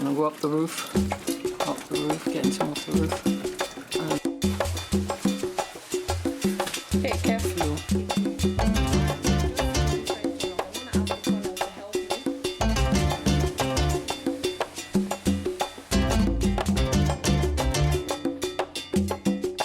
I'm gonna go up the roof, get into off the roof. Hey, careful.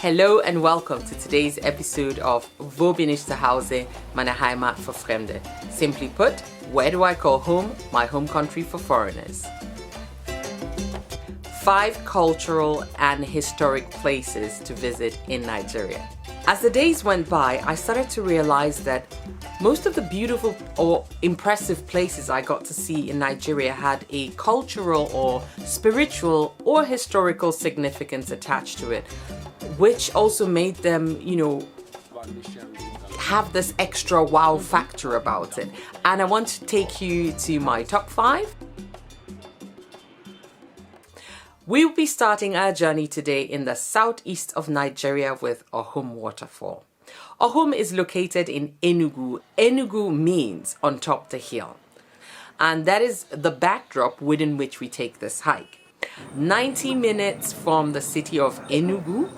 Hello and welcome to today's episode of Wobinichzuhause, meine Heimat für Fremde. Simply put, where do I call home? My home country for foreigners. 5 cultural and historic places to visit in Nigeria. As the days went by, I started to realize that most of the beautiful or impressive places I got to see in Nigeria had a cultural or spiritual or historical significance attached to it, which also made them, have this extra wow factor about it. And I want to take you to my top 5. We will be starting our journey today in the southeast of Nigeria with Awhum Waterfall. Awhum is located in Enugu. Enugu means on top the hill. And that is the backdrop within which we take this hike. 90 minutes from the city of Enugu,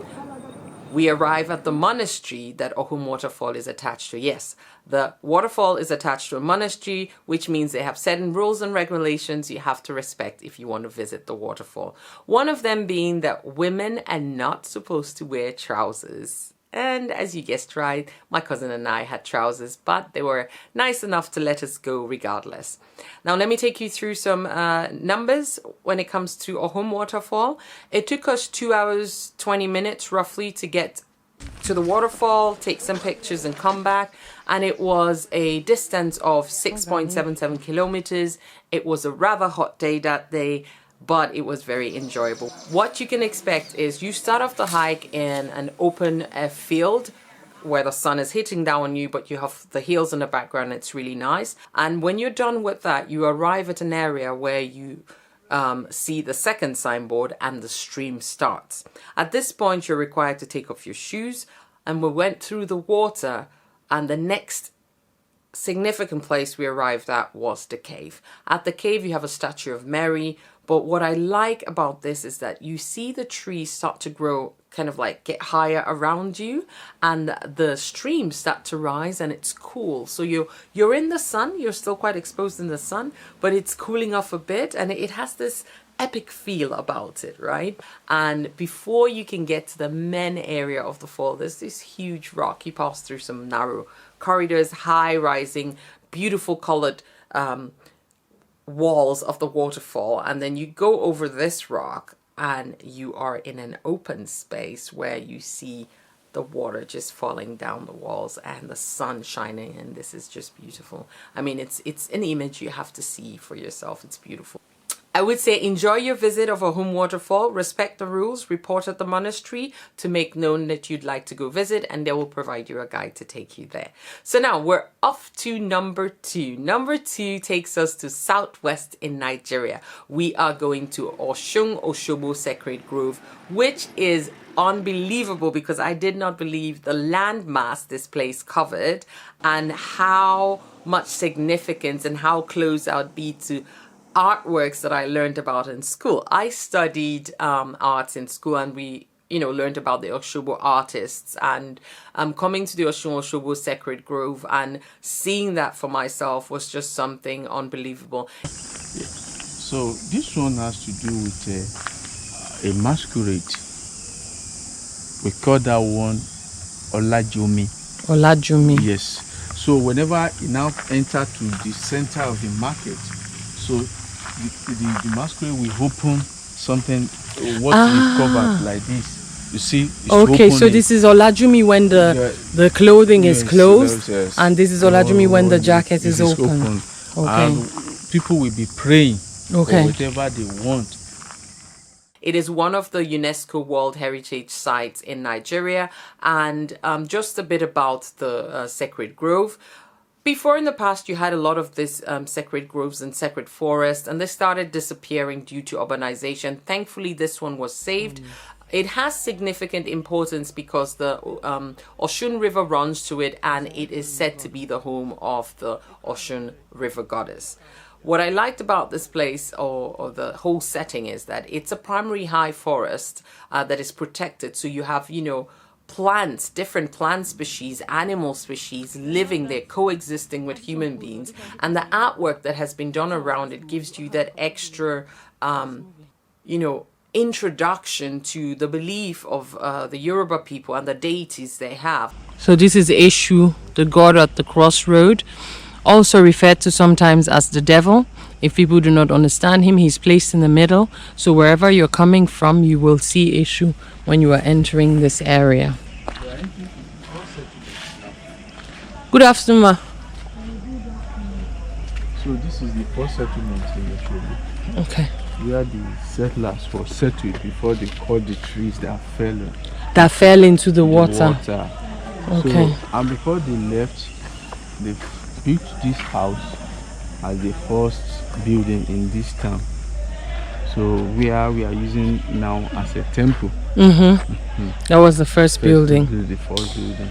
we arrive at the monastery that Awhum Waterfall is attached to. Yes, the waterfall is attached to a monastery, which means they have certain rules and regulations you have to respect if you want to visit the waterfall. One of them being that women are not supposed to wear trousers. And as you guessed right, my cousin and I had trousers, but they were nice enough to let us go regardless. Now let me take you through some numbers when it comes to Awhum Waterfall. It took us 2 hours, 20 minutes roughly to get to the waterfall, take some pictures and come back. And it was a distance of 6.77 kilometers. It was a rather hot day that day, but it was very enjoyable. What you can expect is you start off the hike in an open field where the sun is hitting down on you, but you have the hills in the background. It's really nice. And when you're done with that, you arrive at an area where you see the second signboard and the stream starts. At this point, you're required to take off your shoes, and we went through the water, and the next significant place we arrived at was the cave. At the cave, you have a statue of Mary. But what I like about this is that you see the trees start to grow, kind of like get higher around you, and the streams start to rise, and it's cool. So you're in the sun, you're still quite exposed in the sun, but it's cooling off a bit, and it has this epic feel about it, right? And before you can get to the main area of the fall, there's this huge rock. You pass through some narrow corridors, high rising, beautiful colored walls of the waterfall, and then you go over this rock and you are in an open space where you see the water just falling down the walls and the sun shining, and this is just beautiful. I mean, it's an image you have to see for yourself. It's beautiful. I would say enjoy your visit of Awhum Waterfall, respect the rules, report at the monastery to make known that you'd like to go visit, and they will provide you a guide to take you there. So now we're off to number 2. Number 2 takes us to southwest in Nigeria. We are going to Osun-Osogbo Sacred Grove, which is unbelievable because I did not believe the landmass this place covered and how much significance and how close I would be to artworks that I learned about in school. I studied arts in school, and we learned about the Osogbo artists, and coming to the Osun-Osogbo Sacred Grove and seeing that for myself was just something unbelievable. So this one has to do with a masquerade. We call that one Olajumi. Olajumi. Yes. So whenever you now enter to the center of the market, so the masquerade will open something, what is covered like this. You see, it's okay, so this is Olajumi when the clothing is closed, yes. And this is Olajumi when the jacket is open. Okay. And people will be praying for whatever they want. It is one of the UNESCO World Heritage Sites in Nigeria, and just a bit about the Sacred Grove. Before in the past, you had a lot of these sacred groves and sacred forests, and they started disappearing due to urbanization. Thankfully, this one was saved. It has significant importance because the Osun River runs to it, and it is said to be the home of the Osun River goddess. What I liked about this place or the whole setting is that it's a primary high forest that is protected. So you have, you know, plants, different plant species, animal species living there, coexisting with human beings. And the artwork that has been done around it gives you that extra, you know, introduction to the belief of the Yoruba people and the deities they have. So this is Eshu, the god at the crossroad, also referred to sometimes as the devil. If people do not understand him, he's placed in the middle. So wherever you're coming from, you will see Eshu when you are entering this area. Good afternoon, ma. So this is the first settlement in Osogbo. Okay. Where the settlers were settled before they cut the trees that fell into the water. Okay. So, and before they left, they built this house as the first building in this town. So where we are using now as a temple. That was the first building. The first building.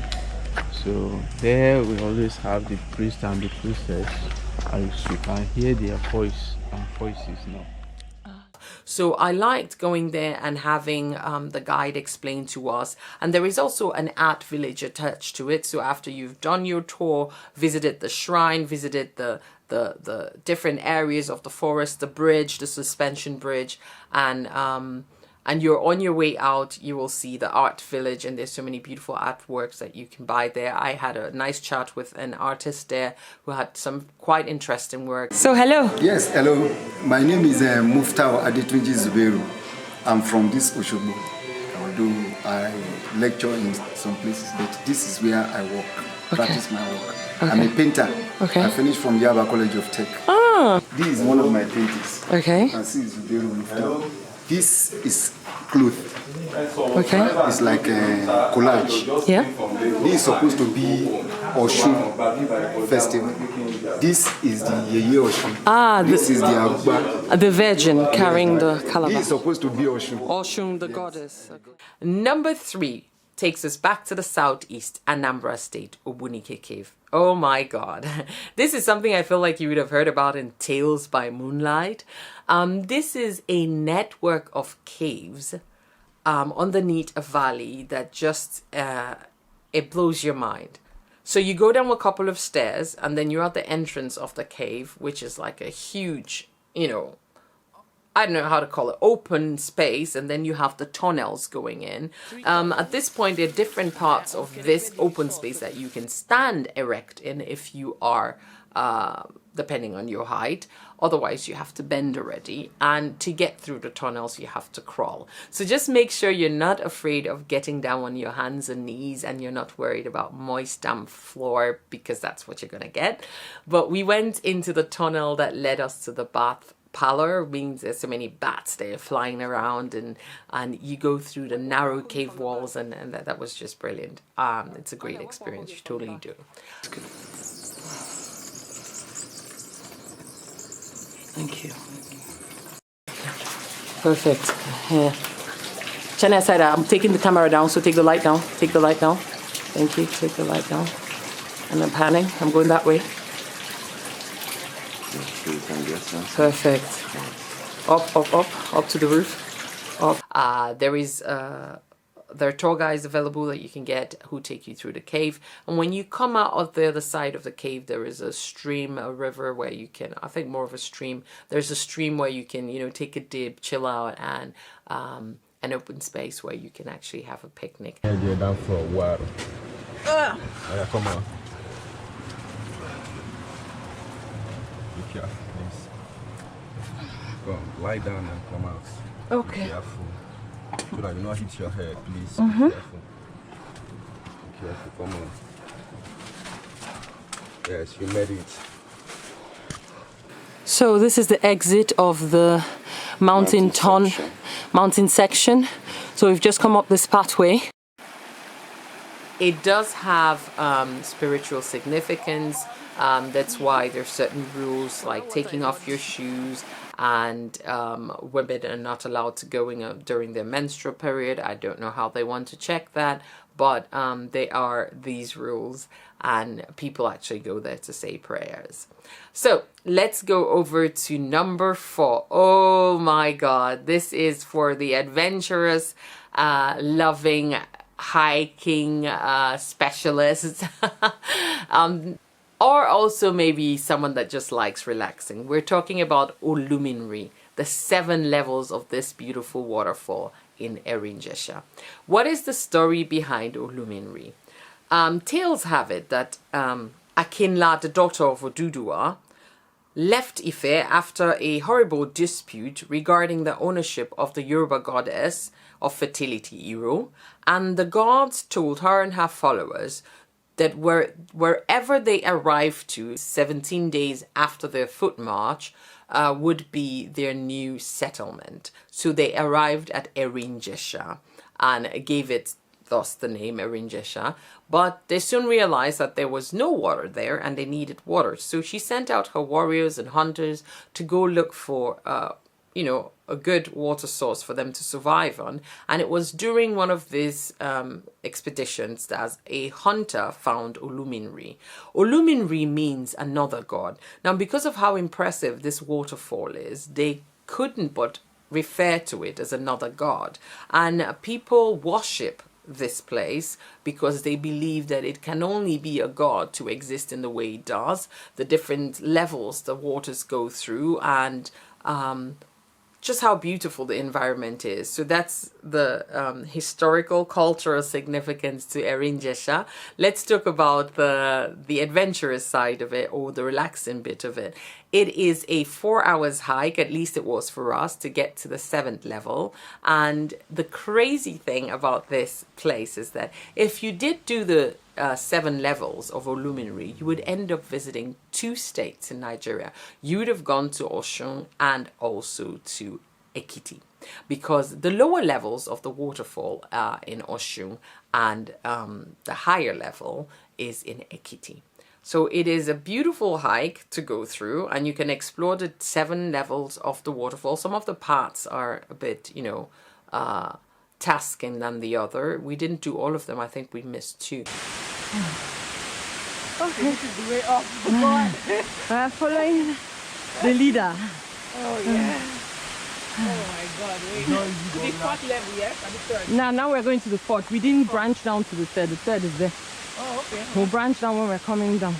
So there we always have the priest and the priestess, as you can hear their voices now. So I liked going there and having the guide explain to us. And there is also an art village attached to it. So after you've done your tour, visited the shrine, visited the different areas of the forest, the bridge, the suspension bridge, and you're on your way out, you will see the art village, and there's so many beautiful artworks that you can buy there. I had a nice chat with an artist there who had some quite interesting work. So hello. Yes, hello. My name is Muftau Adetunji Zubero. I'm from this Osogbo. Although I lecture in some places, but this is where I work, practice my work. Okay. I'm a painter. Okay. I finished from Yaba College of Tech. Ah. This is one of my paintings. Okay. You can see Zubero Muftau. This is cloth. Okay. It's like a collage. Yeah. This is supposed to be Osun festival. This is the Yeye Osun. Ah, this is the Agba. The Virgin carrying the calabash. This is supposed to be Osun. Osun, the goddess. Okay. Number 3 takes us back to the southeast, Anambra State, Ogbunike Cave. Oh my God. This is something I feel like you would have heard about in Tales by Moonlight. This is a network of caves underneath a valley that just, it blows your mind. So you go down a couple of stairs and then you're at the entrance of the cave, which is like a huge, you know, I don't know how to call it, open space, and then you have the tunnels going in. At this point, there are different parts of this open space that you can stand erect in if you are, depending on your height. Otherwise, you have to bend already. And to get through the tunnels, you have to crawl. So just make sure you're not afraid of getting down on your hands and knees, and you're not worried about moist, damp floor, because that's what you're going to get. But we went into the tunnel that led us to the bath parlor. Means there's so many bats there flying around, and you go through the narrow cave walls, and that was just brilliant. It's a great experience. You totally do. Thank you. Perfect. Yeah. China said, I'm taking the camera down, so take the light down. Take the light down. Thank you. Take the light down. And I'm panning. I'm going that way. Perfect. Up to the roof. Up. There are tour guides available that you can get who take you through the cave. And when you come out of the other side of the cave, there is a stream, a river where you can, I think more of a stream. There's a stream where you can, you know, take a dip, chill out, and an open space where you can actually have a picnic. You're down for a while. Come on. Be careful, please. Come, lie down and come out. Okay. Be careful. So that you not hit your head, please. Be careful. Be careful, come on. Yes, you made it. So this is the exit of the mountain section. So we've just come up this pathway. It does have spiritual significance. That's why there's certain rules like taking off your shoes and women are not allowed to go in during their menstrual period. I don't know how they want to check that, but there are these rules, and people actually go there to say prayers. So let's go over to number 4. Oh my God, this is for the adventurous, loving, hiking specialists. Or also maybe someone that just likes relaxing. We're talking about Olumirin, the 7 levels of this beautiful waterfall in Erinjesha. What is the story behind Olumirin? Tales have it that Akinla, the daughter of Oduduwa, left Ife after a horrible dispute regarding the ownership of the Yoruba goddess of fertility, Iro, and the gods told her and her followers that wherever they arrived to 17 days after their foot march would be their new settlement. So they arrived at Erinjesha and gave it thus the name Erinjesha. But they soon realized that there was no water there and they needed water. So she sent out her warriors and hunters to go look for a good water source for them to survive on. And it was during one of these expeditions that a hunter found Olumirin. Olumirin means another god. Now, because of how impressive this waterfall is, they couldn't but refer to it as another god. And people worship this place because they believe that it can only be a god to exist in the way it does, the different levels the waters go through, and just how beautiful the environment is. So that's the historical, cultural significance to Erinjesha. Let's talk about the adventurous side of it, or the relaxing bit of it. It is a 4 hours hike, at least it was for us, to get to the 7th level. And the crazy thing about this place is that if you did do the 7 levels of Olumirin, you would end up visiting 2 states in Nigeria. You would have gone to Osun and also to Ekiti, because the lower levels of the waterfall are in Osun, and the higher level is in Ekiti. So it is a beautiful hike to go through, and you can explore the 7 levels of the waterfall. Some of the parts are a bit, tasking than the other. We didn't do all of them. I think we missed 2. Okay, this is the way up. We're following the leader. Oh, yeah. Oh, my God. Wait. The 4th level, yes? And the 3rd? Now we're going to the 4th. We didn't branch down to the 3rd. The 3rd is there. Oh, okay. We'll branch down when we're coming down.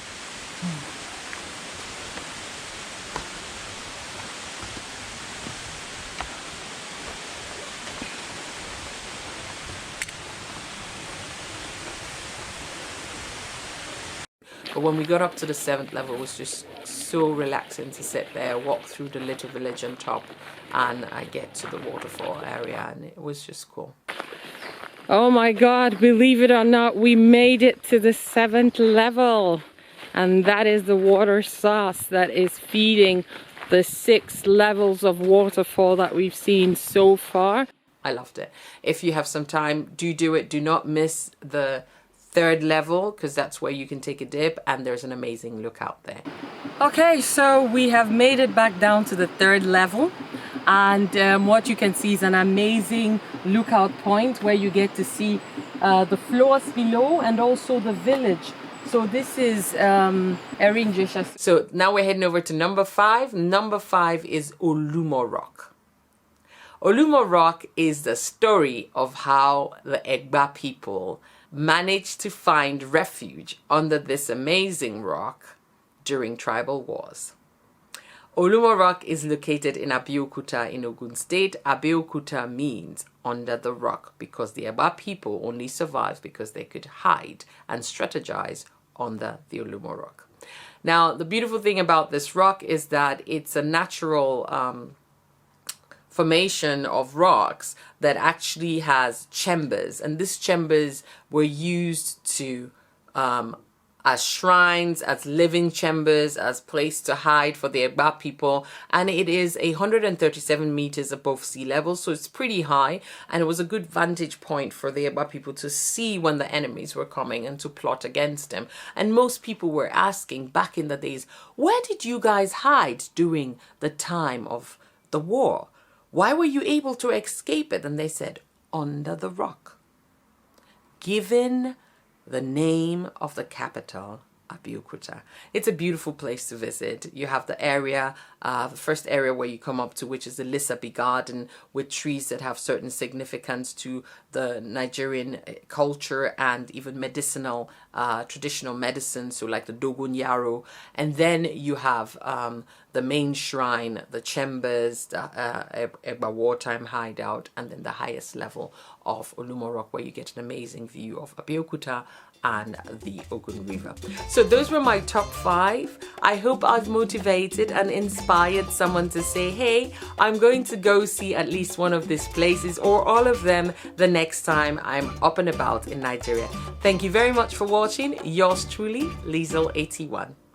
But when we got up to the 7th level, it was just so relaxing to sit there, walk through the little village on top, and I get to the waterfall area, and it was just cool. Oh my God, believe it or not, we made it to the 7th level. And that is the water source that is feeding the 6 levels of waterfall that we've seen so far. I loved it. If you have some time, do it. Do not miss the 3rd level, because that's where you can take a dip, and there's an amazing lookout there. Okay, so we have made it back down to the 3rd level, and what you can see is an amazing lookout point where you get to see the floors below and also the village. So this is Erinjesha. So now we're heading over to number 5. Number 5 is Olumo Rock. Olumo Rock is the story of how the Egba people managed to find refuge under this amazing rock during tribal wars. Olumo Rock is located in Abeokuta in Ogun State. Abeokuta means under the rock, because the Aba people only survived because they could hide and strategize under the Olumo Rock. Now, the beautiful thing about this rock is that it's a natural formation of rocks that actually has chambers, and these chambers were used to as shrines, as living chambers, as place to hide for the Egba people. And it is 137 meters above sea level, so it's pretty high, and it was a good vantage point for the Egba people to see when the enemies were coming and to plot against them. And most people were asking back in the days, where did you guys hide during the time of the war? Why were you able to escape it? And they said, under the rock. Given the name of the capital, Abeokuta. It's a beautiful place to visit. You have the area, the first area where you come up to, which is the Lisabi Garden, with trees that have certain significance to the Nigerian culture and even medicinal, traditional medicine, so like the Dogon Yaro. And then you have the main shrine, the chambers, the Egba wartime hideout, and then the highest level of Olumo Rock, where you get an amazing view of Abeokuta and the Ogun River. So those were my top 5. I hope I've motivated and inspired someone to say, hey, I'm going to go see at least one of these places or all of them the next time I'm up and about in Nigeria. Thank you very much for watching. Yours truly, Liesel81.